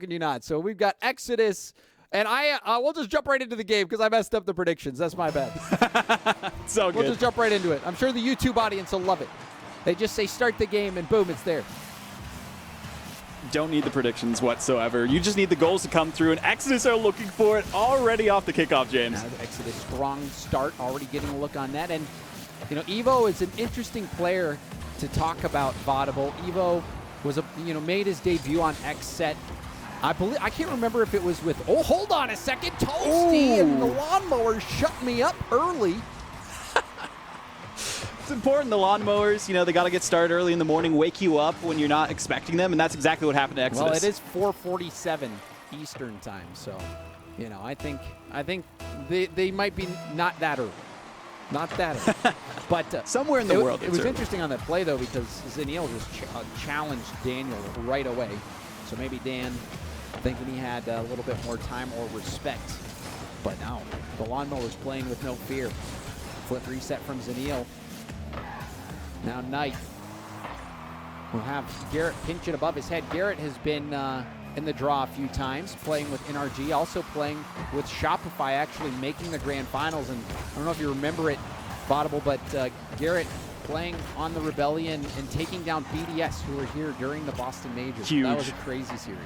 you not. So we've got Exodus, and we'll just jump right into the game because I messed up the predictions. That's my bad. So good. We'll just jump right into it. I'm sure the YouTube audience will love it. They just say start the game, and boom, it's there. Don't need the predictions whatsoever. You just need the goals to come through, and Exodus are looking for it already off the kickoff, James. Now, Exodus, strong start, already getting a look on that. And, you know, Evoh is an interesting player to talk about, Vaudable. Evoh was, made his debut on X set. I can't remember if it was with, oh, hold on a second, Toasty, and the Lawn Mowers shut me up early. It's important, the Lawn Mowers, they got to get started early in the morning, wake you up when you're not expecting them, and that's exactly what happened to Exodus. Well, it is 4:47 Eastern time, so, I think they might be not that early. Not that early. But somewhere in the world, it was interesting on that play, though, because Zaniel just challenged Daniel right away. So maybe Dan thinking he had a little bit more time or respect. But now, the Lawn Mowers playing with no fear. Flip reset from Zaniel. Now Knight will have Garrett pinch it above his head. Garrett has been in the draw a few times, playing with NRG, also playing with Shopify, actually making the grand finals. And I don't know if you remember it, Vaudable, but Garrett playing on the Rebellion and taking down BDS, who were here during the Boston Majors. Huge. That was a crazy series.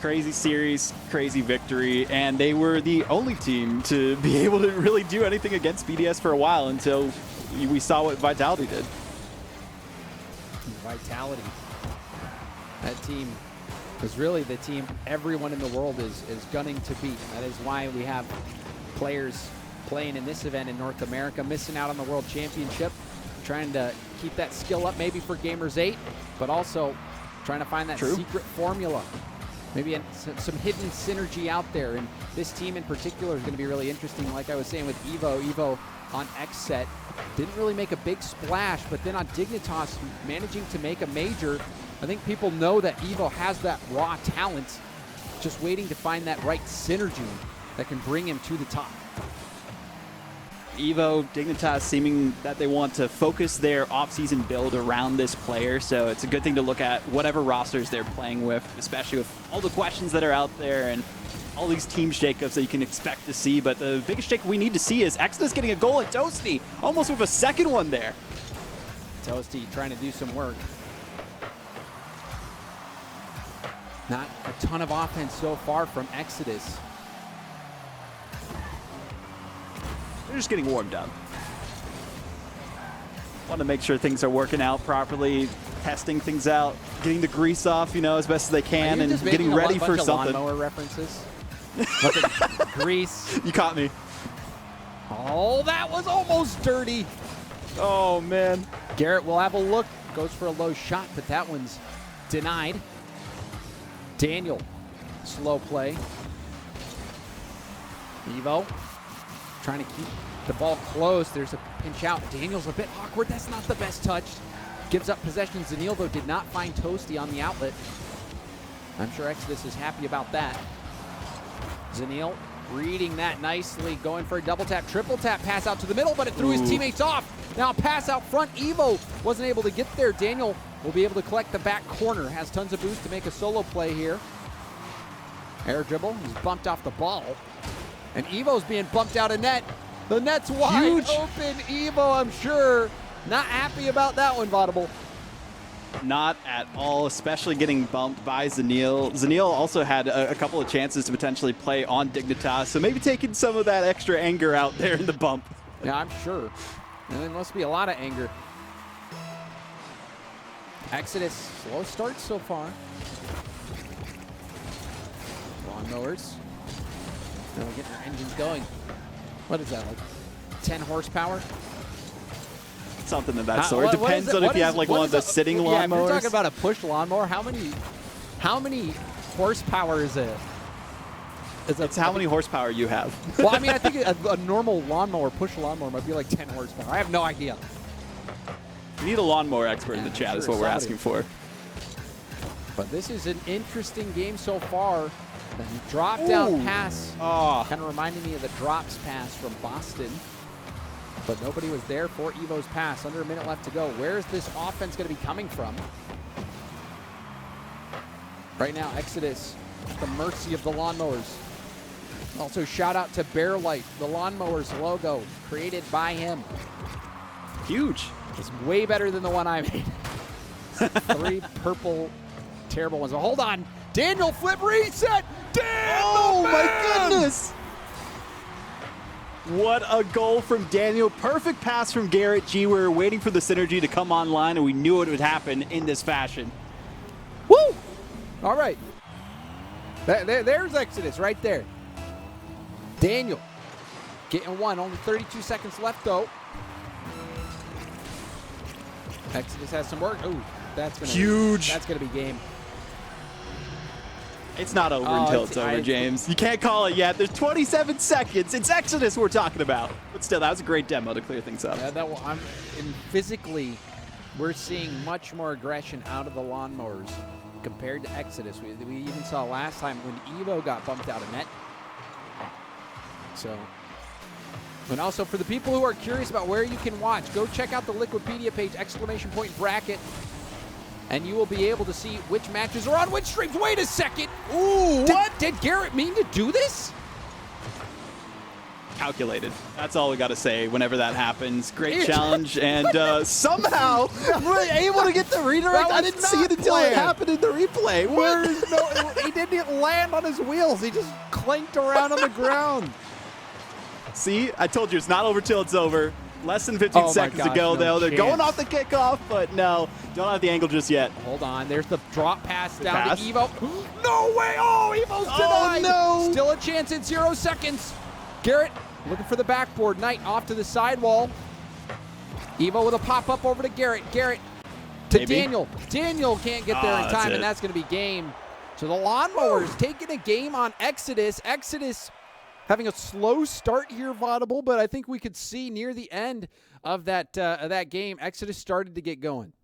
Crazy series, crazy victory, and they were the only team to be able to really do anything against BDS for a while until we saw what Vitality did. Vitality. That team is really the team everyone in the world is gunning to beat. That is why we have players playing in this event in North America, missing out on the World Championship, trying to keep that skill up maybe for Gamers 8, but also trying to find that secret formula. Maybe some hidden synergy out there. And this team in particular is going to be really interesting. Like I was saying with Evoh. Evoh on X set didn't really make a big splash, but then on Dignitas managing to make a major. I think people know that Evoh has that raw talent, just waiting to find that right synergy that can bring him to the top. Evoh, Dignitas seeming that they want to focus their off-season build around this player, so it's a good thing to look at whatever rosters they're playing with, especially with all the questions that are out there and all these team shakeups that you can expect to see. But the biggest shake we need to see is Exodus getting a goal at Toasty, almost with a second one there. Toasty trying to do some work. Not a ton of offense so far from Exodus. They're just getting warmed up. Want to make sure things are working out properly, testing things out, getting the grease off, as best as they can, and getting ready for something. Lawn Mower references. Look at grease. You caught me. Oh, that was almost dirty. Oh, man. Garrett will have a look. Goes for a low shot, but that one's denied. Daniel, slow play. Evoh trying to keep the ball close. There's a pinch out. Daniel's a bit awkward. That's not the best touch. Gives up possession. Zaniel, though, did not find Toasty on the outlet. I'm sure Exodus is happy about that. Zaniel reading that nicely, going for a double tap, triple tap, pass out to the middle, but it threw his teammates off. Now pass out front. Evoh wasn't able to get there. Daniel will be able to collect the back corner. Has tons of boost to make a solo play here. Air dribble. He's bumped off the ball. And Evoh's being bumped out of net. The net's wide open. Evoh, I'm sure, not happy about that one, Vaudable. Not at all, especially getting bumped by Zaniel. Zaniel also had a couple of chances to potentially play on Dignitas, so maybe taking some of that extra anger out there in the bump. Yeah, I'm sure. And there must be a lot of anger. Exodus, slow start so far. Lawn Mowers. They're getting their engines going. What is that, like 10 horsepower? Something of that sort. It depends on if you have like one of the sitting lawnmowers. Yeah, if you're talking about a push lawnmower, how many horsepower is it? It's how many horsepower you have. Well, I mean, I think a normal lawnmower, push lawnmower, might be like 10 horsepower. I have no idea. We need a lawnmower expert in the chat, is what we're asking for. But this is an interesting game so far. The drop down pass kind of reminded me of the drops pass from Boston. But nobody was there for Evoh's pass. Under a minute left to go. Where's this offense going to be coming from? Right now, Exodus at the mercy of the Lawn Mowers. Also, shout out to Bear Light, the Lawn Mowers logo created by him. Huge. It's way better than the one I made. 3 purple, terrible ones. But hold on. Daniel flip reset. Dan! Oh, my goodness. What a goal from Daniel. Perfect pass from GarrettG. We were waiting for the synergy to come online, and we knew it would happen in this fashion. Woo! All right. There's Exodus right there. Daniel getting one. Only 32 seconds left, though. Exodus has some work. Ooh, that's gonna huge. That's gonna be game. It's not over until it's over, James. You can't call it yet. There's 27 seconds. It's Exodus we're talking about. But still, that was a great demo to clear things up. Yeah, and physically, we're seeing much more aggression out of the Lawn Mowers compared to Exodus. We even saw last time when Evoh got bumped out of net. So, and also for the people who are curious about where you can watch, go check out the Liquipedia page, !bracket, and you will be able to see which matches are on which streams. Wait a second. Ooh, what? Did Garrett mean to do this? Calculated. That's all we got to say whenever that happens. Great challenge, and somehow we're able to get the redirect. I didn't see it until it happened in the replay. He didn't land on his wheels. He just clanked around on the ground. See, I told you it's not over till it's over. Less than 15 seconds to go, though. They're going off the kickoff, but no, don't have the angle just yet. Hold on. There's the drop pass down to Evoh. No way. Oh, Evoh's denied. Oh, no. Still a chance in 0 seconds. Garrett looking for the backboard. Knight off to the sidewall. Evoh with a pop-up over to Garrett. Garrett to Daniel. Daniel can't get there in time, and that's going to be game. So the Lawn Mowers taking a game on Exodus. Exodus having a slow start here, Vaudable, but I think we could see near the end of that game, Exodus started to get going.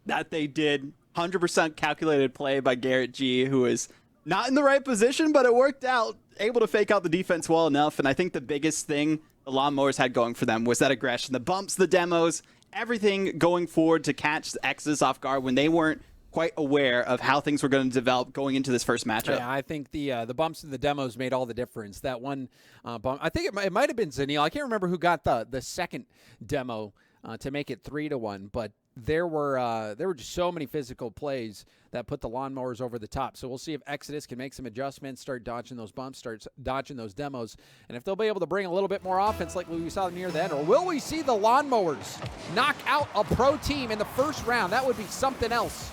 That they did. 100% calculated play by GarrettG, who is not in the right position, but it worked out. Able to fake out the defense well enough, and I think the biggest thing the Lawn Mowers had going for them was that aggression. The bumps, the demos, everything going forward to catch Exodus off guard when they weren't quite aware of how things were going to develop going into this first matchup. Yeah, I think the bumps and the demos made all the difference. That one bump, I think it might have been Zanil. I can't remember who got the second demo to make it 3-1, but there were just so many physical plays that put the Lawn Mowers over the top. So we'll see if Exodus can make some adjustments, start dodging those bumps, start dodging those demos, and if they'll be able to bring a little bit more offense like we saw near the end, or will we see the Lawn Mowers knock out a pro team in the first round? That would be something else.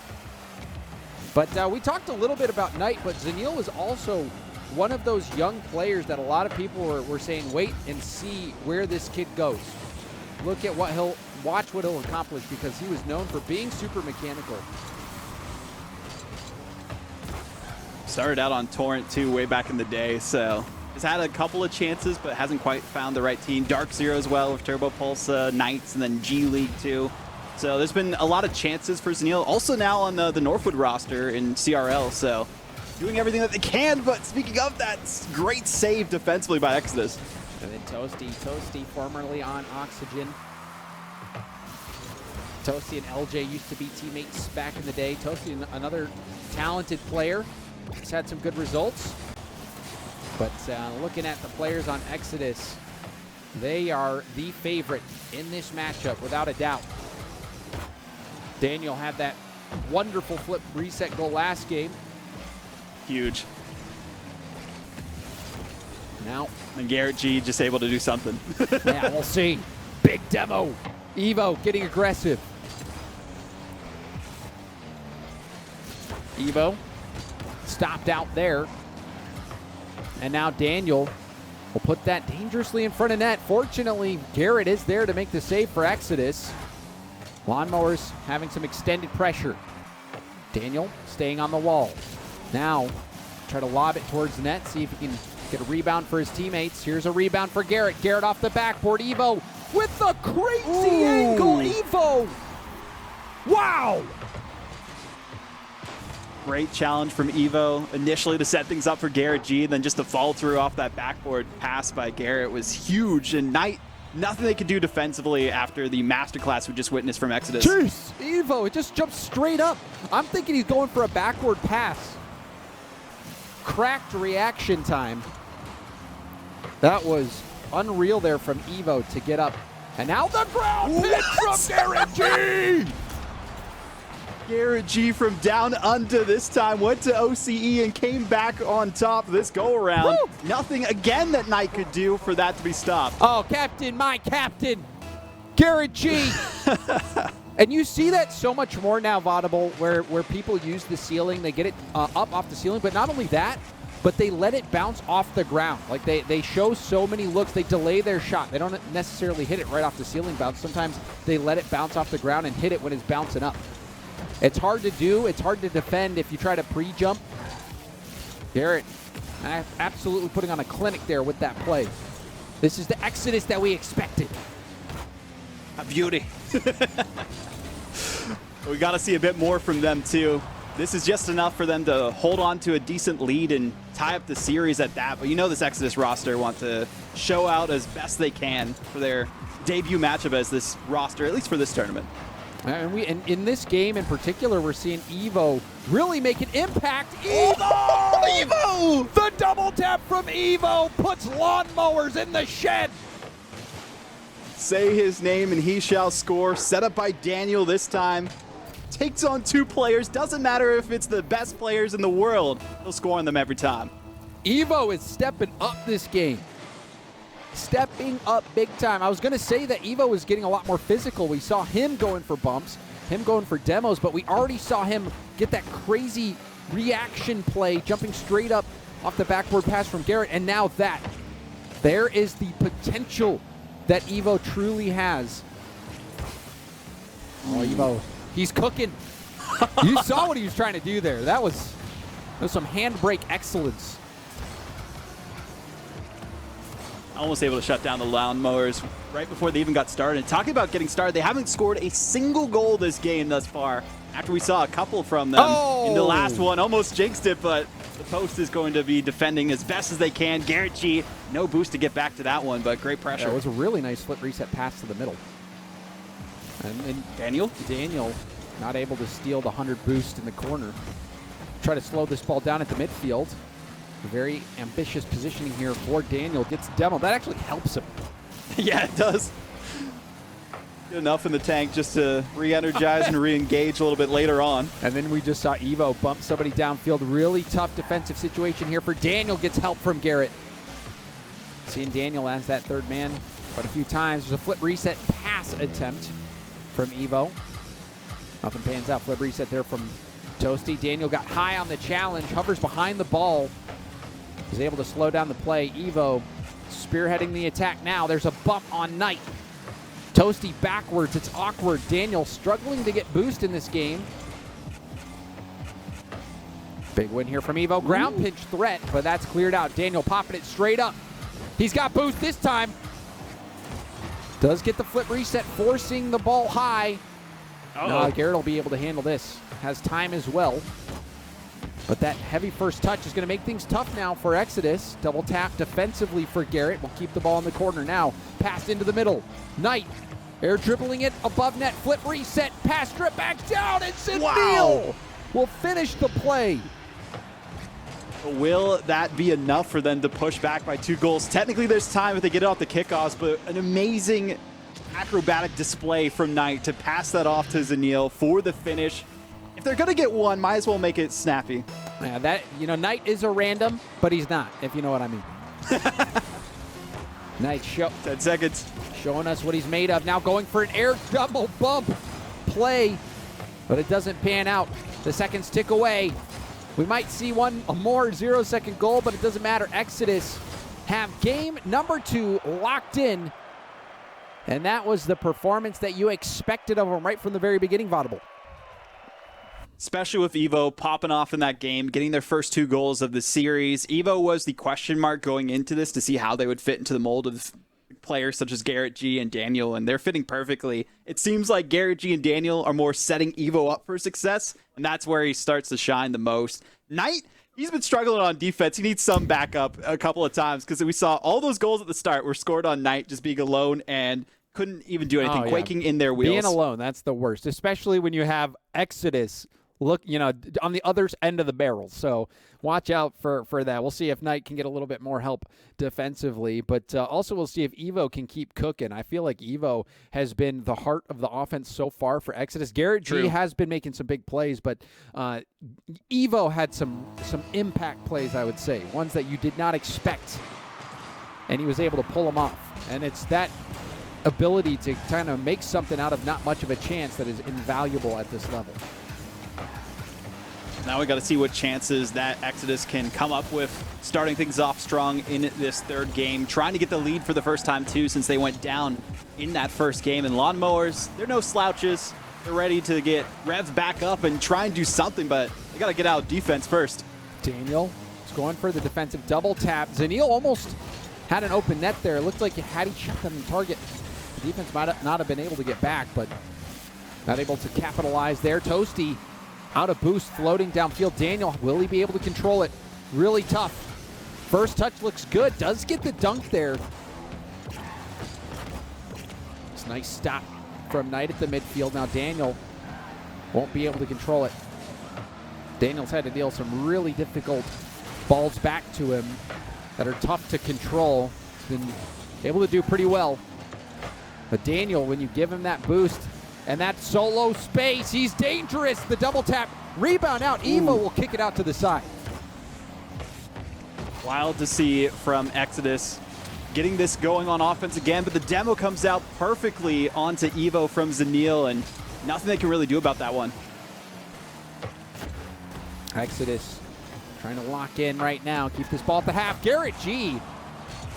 But we talked a little bit about Knight, but Zanil is also one of those young players that a lot of people were saying, wait and see where this kid goes. Look at watch what he'll accomplish, because he was known for being super mechanical. Started out on Torrent too way back in the day, so has had a couple of chances, but hasn't quite found the right team. Dark Zero as well with Turbo Pulse Knights, and then G League too. So there's been a lot of chances for Zanil. Also now on the Northwood roster in CRL, so doing everything that they can, but speaking of that, great save defensively by Exodus. And then Toasty formerly on Oxygen. Toasty and LJ used to be teammates back in the day. Toasty, another talented player. He's had some good results. But looking at the players on Exodus, they are the favorite in this matchup, without a doubt. Daniel had that wonderful flip reset goal last game. Huge. Now, and GarrettG just able to do something. yeah, we'll see. Big demo. Evoh getting aggressive. Evoh stopped out there. And now Daniel will put that dangerously in front of net. Fortunately, Garrett is there to make the save for Exodus. Lawn Mowers having some extended pressure. Daniel staying on the wall. Now, try to lob it towards the net, see if he can get a rebound for his teammates. Here's a rebound for Garrett. Garrett off the backboard. Evoh with the crazy angle. Evoh. Wow. Great challenge from Evoh initially to set things up for GarrettG, then just the fall through off that backboard pass by Garrett was huge. And Knight nothing they could do defensively after the masterclass we just witnessed from Exodus. Jeez, Evoh, it just jumped straight up. I'm thinking he's going for a backward pass. Cracked reaction time. That was unreal there from Evoh to get up. And now the ground hit from GarrettG! GarrettG from down under this time went to OCE and came back on top this go-around. Nothing again that Knight could do for that to be stopped. Oh, Captain, my Captain, GarrettG. And you see that so much more now, Vaudable, where people use the ceiling. They get it up off the ceiling, but not only that, but they let it bounce off the ground. Like they show so many looks. They delay their shot. They don't necessarily hit it right off the ceiling bounce. Sometimes they let it bounce off the ground and hit it when it's bouncing up. It's hard to do. It's hard to defend if you try to pre-jump. Garrett absolutely putting on a clinic there with that play. This is the Exodus that we expected. A beauty. We got to see a bit more from them, too. This is just enough for them to hold on to a decent lead and tie up the series at that. But you know this Exodus roster want to show out as best they can for their debut matchup as this roster, at least for this tournament. And in this game in particular, we're seeing Evoh really make an impact. Evoh! Evoh! The double tap from Evoh puts Lawn Mowers in the shed. Say his name and he shall score. Set up by Daniel this time. Takes on two players. Doesn't matter if it's the best players in the world. He'll score on them every time. Evoh is stepping up this game. Stepping up big time. I was going to say that Evoh was getting a lot more physical. We saw him going for bumps, him going for demos, but we already saw him get that crazy reaction play, jumping straight up off the backward pass from Garrett, and now that. There is the potential that Evoh truly has. Oh, Evoh, he's cooking. You saw what he was trying to do there. That was some handbrake excellence. Almost able to shut down the Lawn Mowers right before they even got started. And talking about getting started, they haven't scored a single goal this game thus far. After we saw a couple from them in the last one, almost jinxed it, but the post is going to be defending as best as they can. GarrettG, no boost to get back to that one, but great pressure. That was a really nice flip reset pass to the middle. And Daniel not able to steal the 100 boost in the corner. Try to slow this ball down at the midfield. Very ambitious positioning here for Daniel. Gets demoed. That actually helps him. Yeah, it does. Get enough in the tank just to re-energize and re-engage a little bit later on. And then we just saw Evoh bump somebody downfield. Really tough defensive situation here for Daniel. Gets help from Garrett. Seeing Daniel as that third man quite a few times. There's a flip reset pass attempt from Evoh. Nothing pans out. Flip reset there from Toasty. Daniel got high on the challenge. Hovers behind the ball. He's able to slow down the play. Evoh spearheading the attack now. There's a bump on Knight. Toasty backwards. It's awkward. Daniel struggling to get boost in this game. Big win here from Evoh. Ground pinch threat, but that's cleared out. Daniel popping it straight up. He's got boost this time. Does get the flip reset, forcing the ball high. No, Garrett will be able to handle this. Has time as well. But that heavy first touch is going to make things tough now for Exodus. Double tap defensively for Garrett. Will keep the ball in the corner now. Pass into the middle. Knight air dribbling it above net. Flip reset. Pass strip back down. And Neal will finish the play. Will that be enough for them to push back by 2 goals? Technically, there's time if they get it off the kickoffs, but an amazing acrobatic display from Knight to pass that off to Neal for the finish. If they're going to get one, might as well make it snappy. Yeah, Knight is a random, but he's not, if you know what I mean. Knight 10 seconds. Showing us what he's made of. Now going for an air double bump play, but it doesn't pan out. The seconds tick away. We might see a more 0-second goal, but it doesn't matter. Exodus have game number 2 locked in, and that was the performance that you expected of them right from the very beginning, Vaudable. Especially with Evoh popping off in that game, getting their first 2 goals of the series. Evoh was the question mark going into this to see how they would fit into the mold of players such as GarrettG and Daniel, and they're fitting perfectly. It seems like GarrettG and Daniel are more setting Evoh up for success, and that's where he starts to shine the most. Knight He's been struggling on defense. He needs some backup a couple of times because we saw all those goals at the start were scored on Knight just being alone and couldn't even do anything, quaking in their wheels. Being alone, that's the worst, especially when you have Exodus look, on the other end of the barrel. So watch out for that. We'll see if Knight can get a little bit more help defensively, but also we'll see if Evoh can keep cooking. I feel like Evoh has been the heart of the offense so far for Exodus. GarrettG has been making some big plays, but Evoh had some impact plays, I would say, ones that you did not expect, and he was able to pull them off. And it's that ability to kind of make something out of not much of a chance that is invaluable at this level. Now we got to see what chances that Exodus can come up with, starting things off strong in this third game, trying to get the lead for the first time too since they went down in that first game. And Lawn Mowers, they're no slouches. They're ready to get revved back up and try and do something, but they got to get out defense first. Daniel is going for the defensive double tap. Zanil almost had an open net there. It looked like had he shot them in target, the defense might not have been able to get back, but not able to capitalize there. Toasty out of boost, floating downfield. Daniel, will he be able to control it? Really tough. First touch looks good. Does get the dunk there. It's a nice stop from Knight at the midfield. Now Daniel won't be able to control it. Daniel's had to deal some really difficult balls back to him that are tough to control. He's been able to do pretty well. But Daniel, when you give him that boost, and that solo space, he's dangerous. The double tap, rebound out. Evoh will kick it out to the side. Wild to see from Exodus getting this going on offense again, but the demo comes out perfectly onto Evoh from Zanil, and nothing they can really do about that one. Exodus trying to lock in right now, keep this ball at the half. GarrettG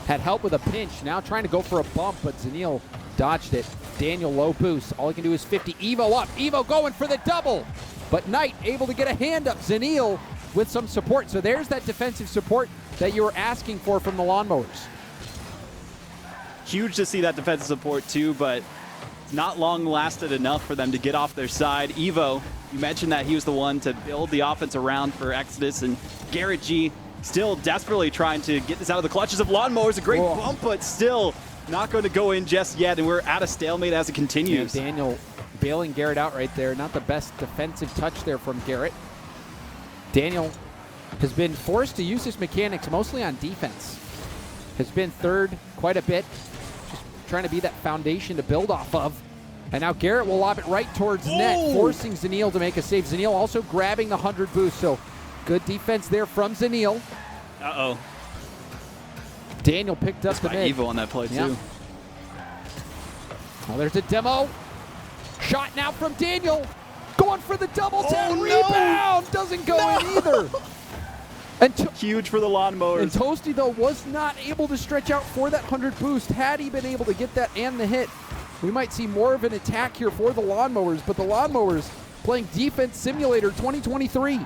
had help with a pinch, now trying to go for a bump, but Zanil dodged it. Daniel low boost. All he can do is 50. Evoh up. Evoh going for the double. But Knight able to get a hand up. Zanil with some support. So there's that defensive support that you were asking for from the Lawn Mowers. Huge to see that defensive support too, but not long lasted enough for them to get off their side. Evoh, you mentioned that he was the one to build the offense around for Exodus, and GarrettG still desperately trying to get this out of the clutches of Lawn Mowers. A great bump, but still not going to go in just yet, and we're at a stalemate as it continues. Yeah, Daniel bailing Garrett out right there. Not the best defensive touch there from Garrett. Daniel has been forced to use his mechanics mostly on defense. Has been third quite a bit, just trying to be that foundation to build off of. And now Garrett will lob it right towards net, forcing Zanil to make a save. Zanil also grabbing the 100 boost, so good defense there from Zanil. Uh-oh. Daniel picked up the mid. Evoh on that play, too. Well, there's a demo. Shot now from Daniel. Going for the double tap. Rebound. Doesn't go in either. And huge for the Lawn Mowers. And Toasty, though, was not able to stretch out for that 100 boost. Had he been able to get that and the hit, we might see more of an attack here for the Lawn Mowers. But the Lawn Mowers playing Defense Simulator 2023.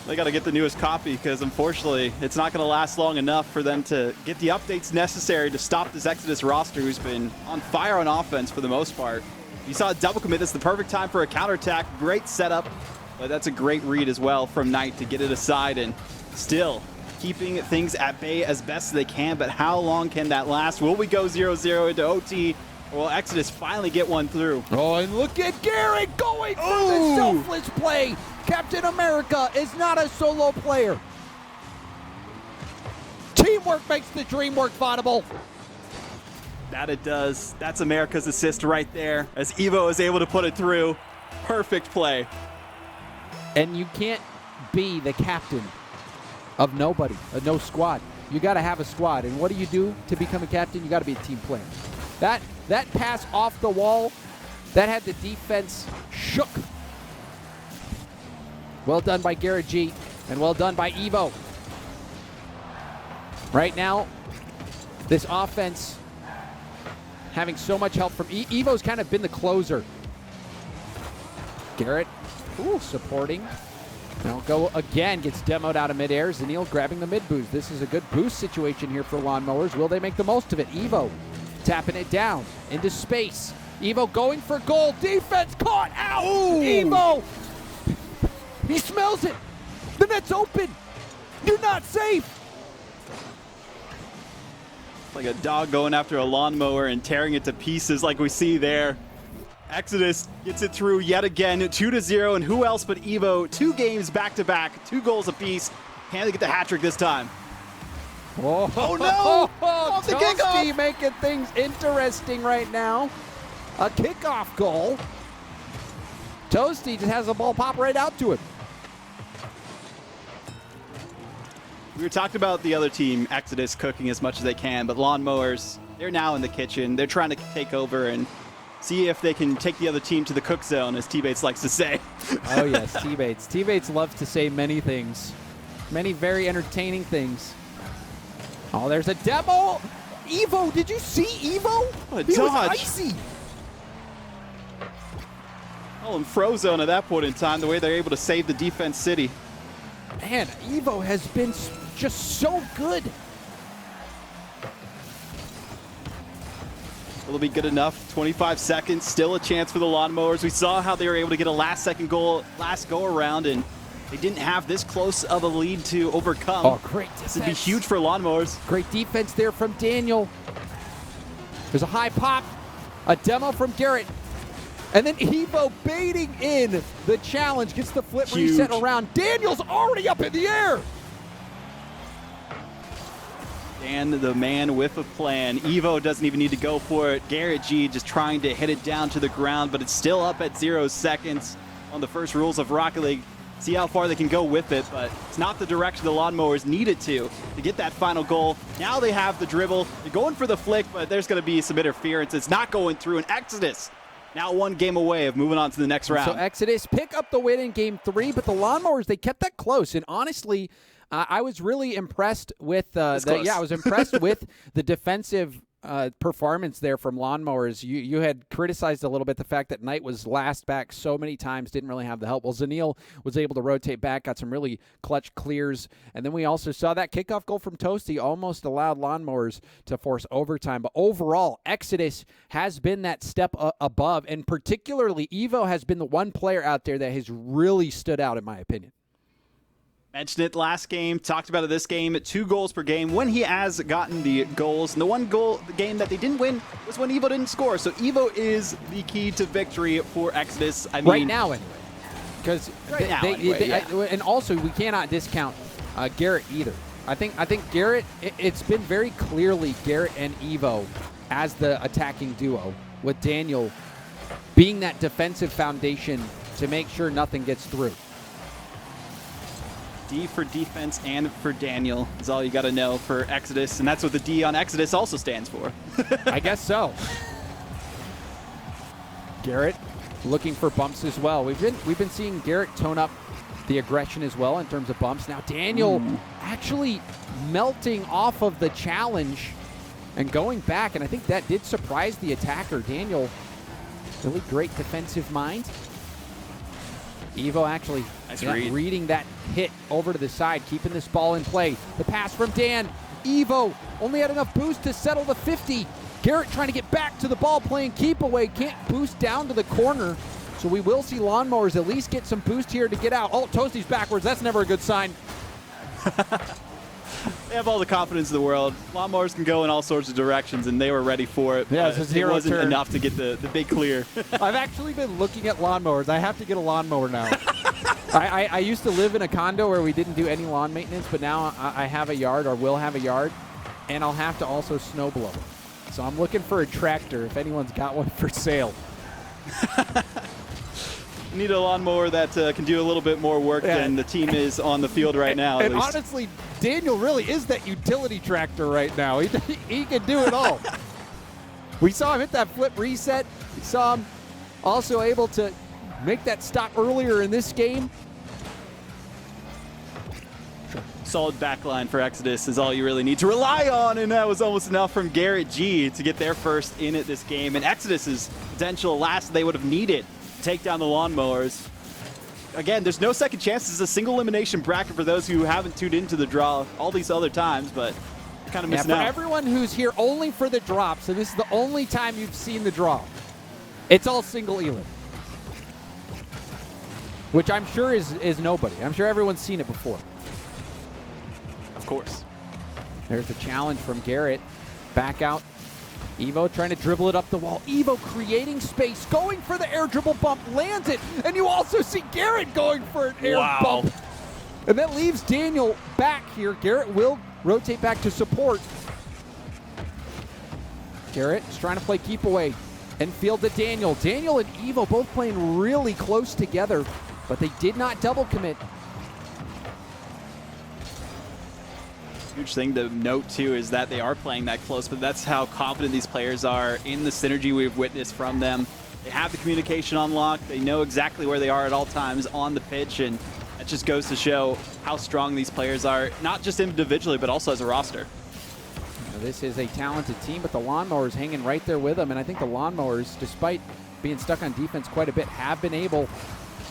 They got to get the newest copy because, unfortunately, it's not going to last long enough for them to get the updates necessary to stop this Exodus roster who's been on fire on offense for the most part. You saw a double commit. That's the perfect time for a counterattack. Great setup. But that's a great read as well from Knight to get it aside and still keeping things at bay as best as they can. But how long can that last? Will we go 0-0 into OT? Or will Exodus finally get one through? Oh, and look at Garrett going for the selfless play. Captain America is not a solo player. Teamwork makes the dream work, Vaudable. That it does. That's America's assist right there as Evoh is able to put it through. Perfect play. And you can't be the captain of nobody, no squad. You got to have a squad. And what do you do to become a captain? You got to be a team player. That pass off the wall, that had the defense shook. Well done by GarrettG, and well done by Evoh. Right now, this offense having so much help from Evo's kind of been the closer. Garrett, supporting. Now go again, gets demoed out of midair. Zanil grabbing the mid boost. This is a good boost situation here for Lawn Mowers. Will they make the most of it? Evoh tapping it down into space. Evoh going for goal. Defense caught out. Evoh. He smells it. The net's open. You're not safe. Like a dog going after a lawnmower and tearing it to pieces like we see there. Exodus gets it through yet again, 2-0, and who else but Evoh? 2 games back-to-back, 2 goals apiece. Can they get the hat trick this time? Oh, oh no! Oh, the Toasty kickoff! making things interesting right now. A kickoff goal. Toasty just has the ball pop right out to him. We were talking about the other team, Exodus, cooking as much as they can, but Lawn Mowers, they're now in the kitchen. They're trying to take over and see if they can take the other team to the cook zone, as T-Bates likes to say. Oh, yes, T-Bates. T-Bates loves to say many things. Many very entertaining things. Oh, there's a demo. Evoh, did you see Evoh? What a He was dodge. icy. Oh, in Frozone at that point in time, the way they're able to save the defense city. Man, Evoh has been just so good. Will it be good enough? 25 seconds, still a chance for the Lawn Mowers. We saw how they were able to get a last-second goal, last go-around, and they didn't have this close of a lead to overcome. Oh, great defense. This would be huge for Lawn Mowers. Great defense there from Daniel. There's a high pop, a demo from Garrett. And then Evoh baiting in the challenge, gets the flip Huge. reset around. Daniel's already up in the air. Dan, the man with a plan. Evoh doesn't even need to go for it. GarrettG just trying to hit it down to the ground, but it's still up at 0 seconds on the first rules of Rocket League. See how far they can go with it, but it's not the direction the Lawn Mowers needed to get that final goal. Now they have the dribble. They're going for the flick, but there's going to be some interference. It's not going through, and Exodus now 1 game away of moving on to the next round. So Exodus pick up the win in Game 3, but the Lawn Mowers, they kept that close. And honestly, I was really impressed with I was impressed with the defensive performance there from Lawn Mowers. You had criticized a little bit the fact that Knight was last back so many times, didn't really have the help. Well, Zanil was able to rotate back, got some really clutch clears. And then we also saw that kickoff goal from Toasty almost allowed Lawn Mowers to force overtime. But overall, Exodus has been that step above, and particularly Evoh has been the one player out there that has really stood out, in my opinion. Mentioned it last game, talked about it this game, 2 goals per game when he has gotten the goals. And the one goal the game that they didn't win was when Evoh didn't score. So Evoh is the key to victory for Exodus. I mean, right now, anyway. Because and also we cannot discount Garrett either. I think Garrett. It's been very clearly Garrett and Evoh as the attacking duo, with Daniel being that defensive foundation to make sure nothing gets through. D for defense and for Daniel is all you got to know for Exodus, and that's what the D on Exodus also stands for. I guess so. Garrett looking for bumps as well. We've been seeing Garrett tone up the aggression as well in terms of bumps. Now Daniel actually melting off of the challenge and going back, and I think that did surprise the attacker. Daniel, really great defensive mind. Evoh actually reading that hit over to the side, keeping this ball in play. The pass from Dan. Evoh only had enough boost to settle the 50. Garrett trying to get back to the ball, playing keep away. Can't boost down to the corner. So we will see Lawn Mowers at least get some boost here to get out. Oh, Toasty's backwards. That's never a good sign. They have all the confidence in the world. Lawn Mowers can go in all sorts of directions, and they were ready for it. Yeah, it's a it wasn't turn. enough to get the big clear. I've actually been looking at Lawn Mowers. I have to get a lawnmower now. I used to live in a condo where we didn't do any lawn maintenance, but now I have a yard, or will have a yard, and I'll have to also snowblow. So I'm looking for a tractor if anyone's got one for sale. Need a lawnmower that can do a little bit more work than the team is on the field right now. And honestly, Daniel really is that utility tractor right now. He can do it all. We saw him hit that flip reset. We saw him also able to make that stop earlier in this game. Solid backline for Exodus is all you really need to rely on, and that was almost enough from GarrettG to get their first in at this game. And Exodus's potential last they would have needed to take down the Lawn Mowers. Again, there's no second chance. This is a single elimination bracket for those who haven't tuned into the draw all these other times, but kind of missing out. For everyone who's here only for the drop, so this is the only time you've seen the draw. It's all single elim. which I'm sure is nobody. I'm sure everyone's seen it before. Of course. There's a challenge from Garrett. Back out. Evoh trying to dribble it up the wall. Evoh creating space, going for the air dribble bump, lands it. And you also see Garrett going for an air bump. And that leaves Daniel back here. Garrett will rotate back to support. Garrett is trying to play keep away and field to Daniel. Daniel and Evoh both playing really close together, but they did not double commit. Huge thing to note, too, is that they are playing that close, but that's how confident these players are in the synergy we've witnessed from them. They have the communication on lock. They know exactly where they are at all times on the pitch, and that just goes to show how strong these players are, not just individually, but also as a roster. This is a talented team, but the Lawn Mowers hanging right there with them, and I think the Lawn Mowers, despite being stuck on defense quite a bit, have been able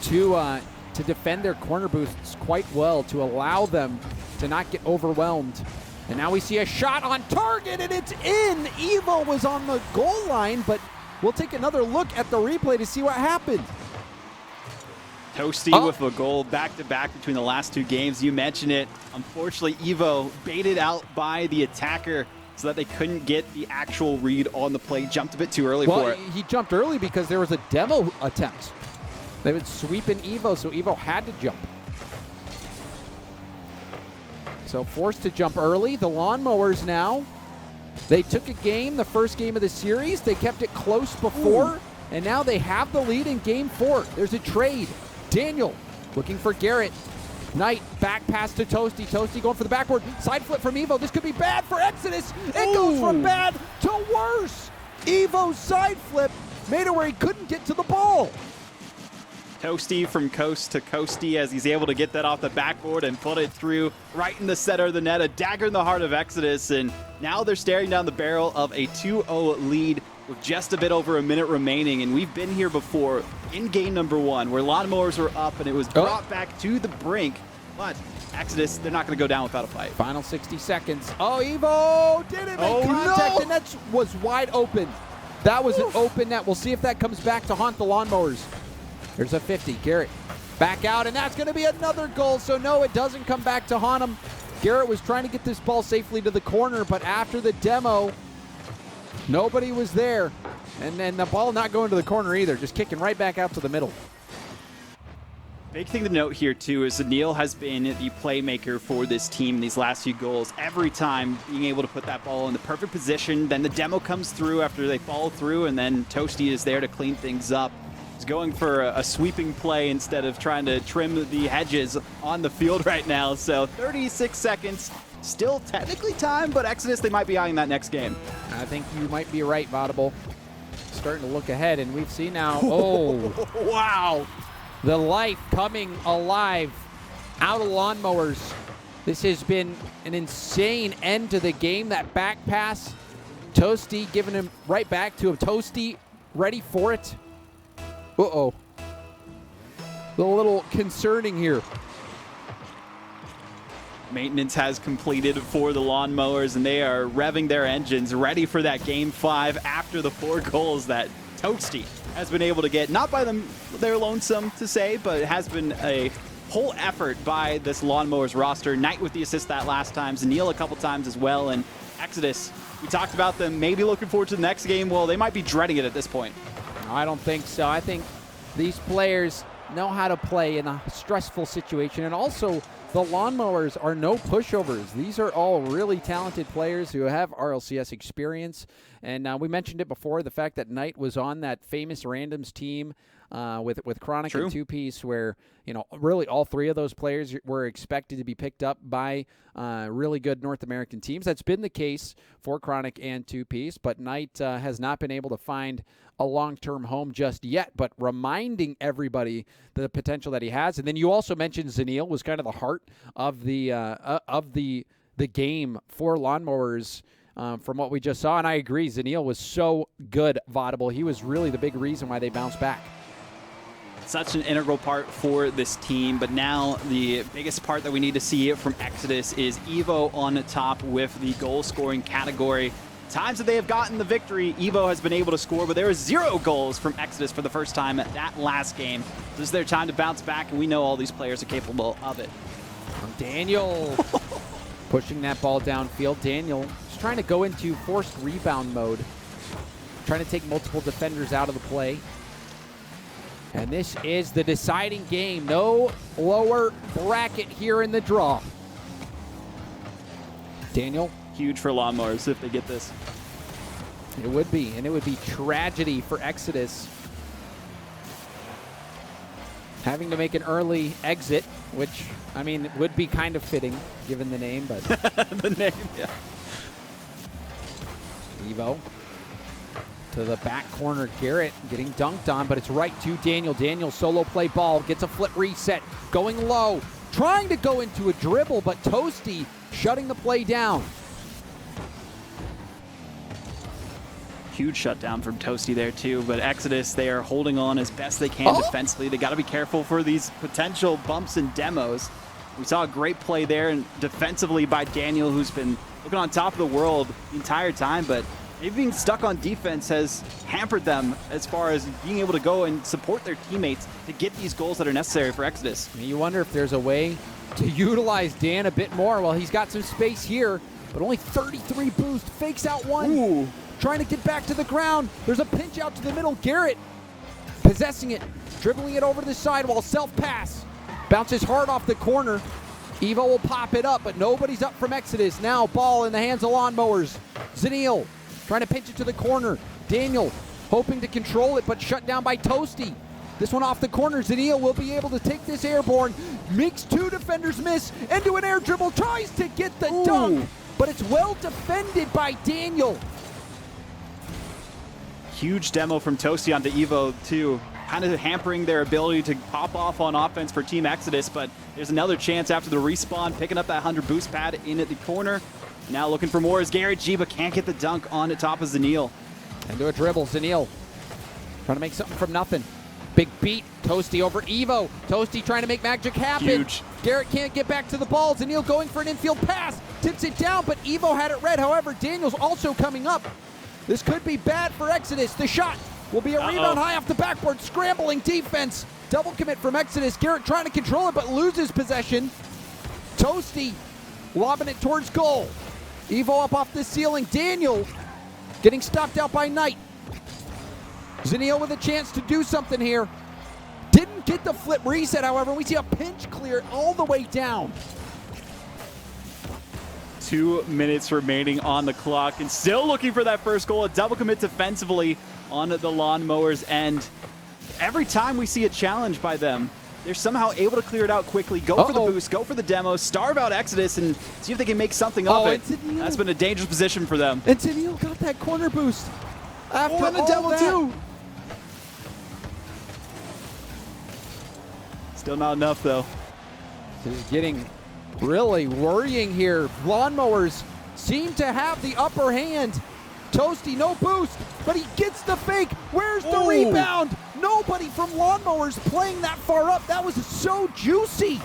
to defend their corner boosts quite well to allow them to not get overwhelmed. And now we see a shot on target, and it's in. Evoh was on the goal line, but we'll take another look at the replay to see what happened. Toasty with a goal back-to-back between the last two games. You mentioned it. Unfortunately, Evoh baited out by the attacker so that they couldn't get the actual read on the play. Jumped a bit too early for it. He jumped early because there was a demo attempt. They would sweep in Evoh, so Evoh had to jump. So forced to jump early. The Lawn Mowers now, they took a game, the first game of the series. They kept it close before, and now they have the lead in game 4. There's a trade. Daniel looking for Garrett. Knight back pass to Toasty. Toasty going for the backboard. Side flip from Evoh. This could be bad for Exodus. It goes from bad to worse. Evoh's side flip made it where he couldn't get to the ball. Toasty from coast to coasty as he's able to get that off the backboard and put it through right in the center of the net. A dagger in the heart of Exodus, and now they're staring down the barrel of a 2-0 lead with just a bit over a minute remaining. And we've been here before in game number 1 where Lawn Mowers were up and it was brought back to the brink. But Exodus, they're not going to go down without a fight. Final 60 seconds. Oh, Evoh didn't make contact. The net was wide open. That was an open net. We'll see if that comes back to haunt the Lawn Mowers. There's a 50. Garrett back out, and that's going to be another goal. So no, it doesn't come back to haunt him. Garrett was trying to get this ball safely to the corner, but after the demo, nobody was there. And then the ball not going to the corner either, just kicking right back out to the middle. Big thing to note here, too, is Neil has been the playmaker for this team in these last few goals. Every time being able to put that ball in the perfect position, then the demo comes through after they follow through, and then Toasty is there to clean things up. He's going for a sweeping play instead of trying to trim the hedges on the field right now. So 36 seconds, still technically time, but Exodus, they might be eyeing that next game. I think you might be right, Vaudable. Starting to look ahead, and we've seen now, wow. The life coming alive out of Lawn Mowers. This has been an insane end to the game. That back pass, Toasty giving him right back to him. Toasty ready for it. Uh-oh. A little concerning here. Maintenance has completed for the Lawn Mowers, and they are revving their engines, ready for that Game 5 after the 4 goals that Toasty has been able to get. Not by them, they're lonesome to say, but it has been a whole effort by this Lawn Mowers roster. Knight with the assist that last time, Zanil a couple times as well, and Exodus, we talked about them maybe looking forward to the next game. Well, they might be dreading it at this point. No, I don't think so. I think these players know how to play in a stressful situation, and also the Lawn Mowers are no pushovers. These are all really talented players who have RLCS experience, and we mentioned it before, the fact that Knight was on that famous randoms team with Chronic and Two Piece, where really all 3 of those players were expected to be picked up by really good North American teams. That's been the case for Chronic and Two Piece, but Knight has not been able to find a long-term home just yet, but reminding everybody the potential that he has. And then you also mentioned Zanil was kind of the heart of the game for Lawn Mowers from what we just saw. And I agree, Zanil was so good, Vaudable. He was really the big reason why they bounced back. Such an integral part for this team, but now the biggest part that we need to see from Exodus is Evoh on top with the goal-scoring category. times that they have gotten the victory, Evoh has been able to score, but there were 0 goals from Exodus for the first time at that last game. This is their time to bounce back, and we know all these players are capable of it. Daniel pushing that ball downfield. Daniel just trying to go into forced rebound mode, trying to take multiple defenders out of the play. And this is the deciding game. No lower bracket here in the draw. Daniel. Huge for Lawn Mowers if they get this. It would be, and it would be tragedy for Exodus. Having to make an early exit, which, I mean, would be kind of fitting given the name, but. The name, yeah. Evoh to the back corner. Garrett getting dunked on, but it's right to Daniel. Daniel solo play ball, gets a flip reset, going low, trying to go into a dribble, but Toasty shutting the play down. Huge shutdown from Toasty there too, but Exodus, they are holding on as best they can defensively. They got to be careful for these potential bumps and demos. We saw a great play there and defensively by Daniel, who's been looking on top of the world the entire time, but maybe being stuck on defense has hampered them as far as being able to go and support their teammates to get these goals that are necessary for Exodus. You wonder if there's a way to utilize Dan a bit more. Well, he's got some space here, but only 33 boost, fakes out one. Ooh. Trying to get back to the ground. There's a pinch out to the middle. Garrett possessing it, dribbling it over to the sidewall, self-pass. Bounces hard off the corner. Evoh will pop it up, but nobody's up from Exodus. Now ball in the hands of Lawn Mowers. Zanil trying to pinch it to the corner. Daniel hoping to control it, but shut down by Toasty. This one off the corner. Zanil will be able to take this airborne. Makes 2 defenders miss. Into an air dribble. Tries to get the dunk, but it's well defended by Daniel. Huge demo from Toasty onto Evoh too, kind of hampering their ability to pop off on offense for Team Exodus, but there's another chance after the respawn, picking up that 100 boost pad in at the corner. Now looking for more is GarrettG, but can't get the dunk on the top of Zanil. Into a dribble, Zanil trying to make something from nothing. Big beat, Toasty over Evoh. Toasty trying to make magic happen. Huge. Garrett can't get back to the ball. Zanil going for an infield pass, tips it down, but Evoh had it red. However, Daniel's also coming up. This could be bad for Exodus. The shot will be a rebound high off the backboard. Scrambling defense. Double commit from Exodus. Garrett trying to control it, but loses possession. Toasty lobbing it towards goal. Evoh up off the ceiling. Daniel getting stopped out by Knight. Zanil with a chance to do something here. Didn't get the flip reset, however. We see a pinch clear all the way down. 2 minutes remaining on the clock and still looking for that first goal. A double commit defensively on the Lawn Mowers, and every time we see a challenge by them, they're somehow able to clear it out quickly, go for the boost, go for the demo, starve out Exodus, and see if they can make something of it. That's been a dangerous position for them. And Zanil got that corner boost after the demo too. Still not enough though. This is getting really worrying here. Lawn Mowers seem to have the upper hand. Toasty, no boost, but he gets the fake. Where's the rebound? Nobody from Lawn Mowers playing that far up. That was so juicy.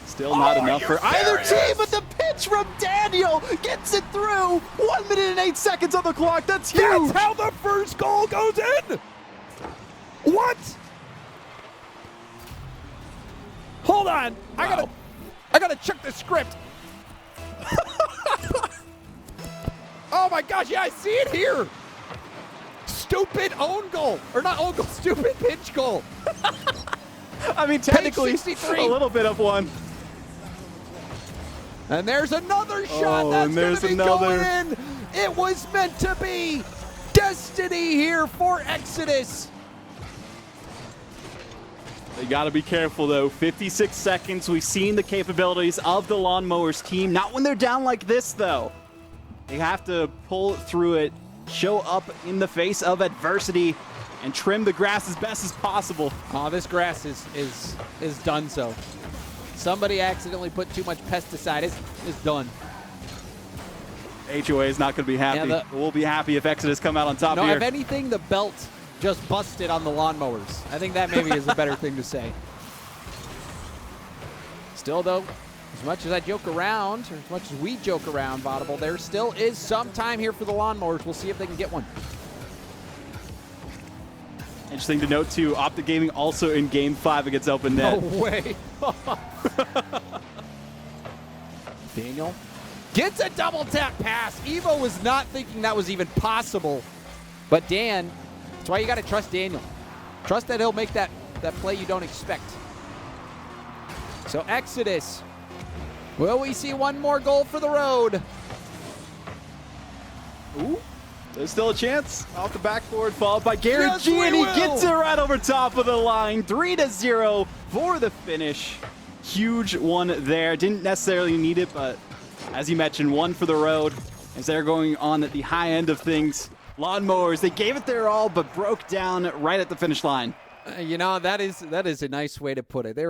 Still not enough for either team, but the pitch from Daniel gets it through. 1 minute and 8 seconds on the clock. That's huge. That's how the first goal goes in. What? Hold on. Wow. I gotta check the script. Oh my gosh, yeah, I see it here. Stupid own goal. Or not own goal, stupid pitch goal. I mean, technically, a little bit of one. And there's another shot that's going to be going in. It was meant to be. Destiny here for Exodus. They got to be careful, though. 56 seconds. We've seen the capabilities of the Lawn Mowers team. Not when they're down like this, though. They have to pull through it, show up in the face of adversity, and trim the grass as best as possible. Oh, this grass is done so. Somebody accidentally put too much pesticide. It's done. HOA is not going to be happy. Yeah, we'll be happy if Exodus come out on top here. No, if anything, the belt just busted on the Lawn Mowers. I think that maybe is a better thing to say. Still, though, As much as I joke around, or as much as we joke around, Vaudeville, there still is some time here for the Lawn Mowers. We'll see if they can get one. Interesting to note, too, Optic Gaming also in Game 5 against Open Net. No way. Daniel gets a double tap pass. Evoh was not thinking that was even possible. But Dan, that's why you got to trust Daniel. Trust that he'll make that play you don't expect. So Exodus. Will we see one more goal for the road? Ooh, there's still a chance. Off the backboard, followed by GarrettG, Yes, and he will. gets it right over top of the line. 3-0 for the finish. Huge one there. Didn't necessarily need it, but as you mentioned, one for the road. As they're going on at the high end of things, Lawn Mowers, they gave it their all, but broke down right at the finish line. You know, that is a nice way to put it. They were